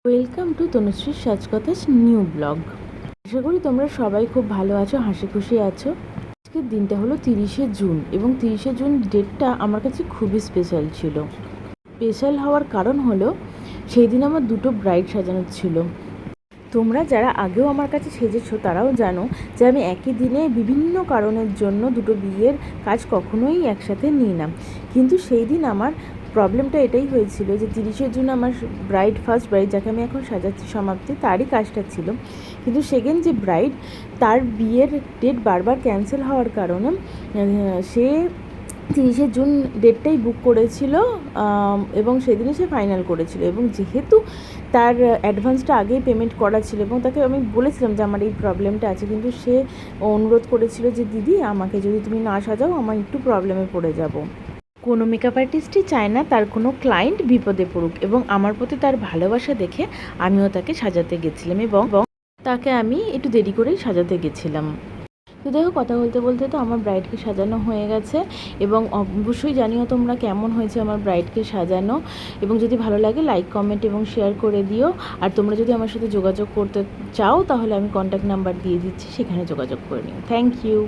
Welcome to তনুশ্রীর সাজকথাস new blog. আশা করি তোমরা সবাই খুব ভালো আছো, হাসি খুশি আছো। আজকের দিনটা হলো 30শে জুন এবং 30শে জুন ডেটটা আমার কাছে খুবই স্পেশাল ছিল। স্পেশাল হওয়ার কারণ হলো সেই দিন আমার দুটো ব্রাইড সাজানো ছিল। তোমরা যারা আগেও আমার কাছে সেজেছো তারাও জানো যে আমি একই দিনে বিভিন্ন কারণের জন্য দুটো বিয়ের কাজ কখনোই একসাথে নিই না। কিন্তু সেই দিন আমার প্রবলেমটা এটাই হয়েছিল যে 30শে জুন আমার ফার্স্ট ব্রাইড যাকে আমি এখন সাজাচ্ছি সমাপ্তি, তারই কাজটা ছিল। কিন্তু সেকেন্ড যে ব্রাইড, তার বিয়ের ডেট বারবার ক্যান্সেল হওয়ার কারণে সে 30শে জুন ডেটটাই বুক করেছিল এবং সেদিনই সে ফাইনাল করেছিল। এবং যেহেতু তার অ্যাডভান্সটা আগেই পেমেন্ট করা ছিল এবং তাকে আমি বলেছিলাম যে আমার এই প্রবলেমটা আছে, কিন্তু সে অনুরোধ করেছিল যে দিদি আমাকে যদি তুমি না সাজাও আমার একটু প্রবলেমে পড়ে যাব। কোনো মেকআপ আর্টিস্টই চায় না তার কোনো ক্লায়েন্ট বিপদে পড়ুক, এবং আমার প্রতি তার ভালোবাসা দেখে আমিও তাকে সাজাতে গেছিলাম এবং তাকে আমি একটু দেরি করেই সাজাতে গেছিলাম। তো দেখো, কথা বলতে বলতে তো আমার ব্রাইডকে সাজানো হয়ে গেছে এবং অবশ্যই জানিও তোমরা কেমন হয়েছে আমার ব্রাইডকে সাজানো। এবং যদি ভালো লাগে লাইক, কমেন্ট এবং শেয়ার করে দিও। আর তোমরা যদি আমার সাথে যোগাযোগ করতে চাও তাহলে আমি কন্ট্যাক্ট নাম্বার দিয়ে দিচ্ছি, সেখানে যোগাযোগ করে নিও। Thank you.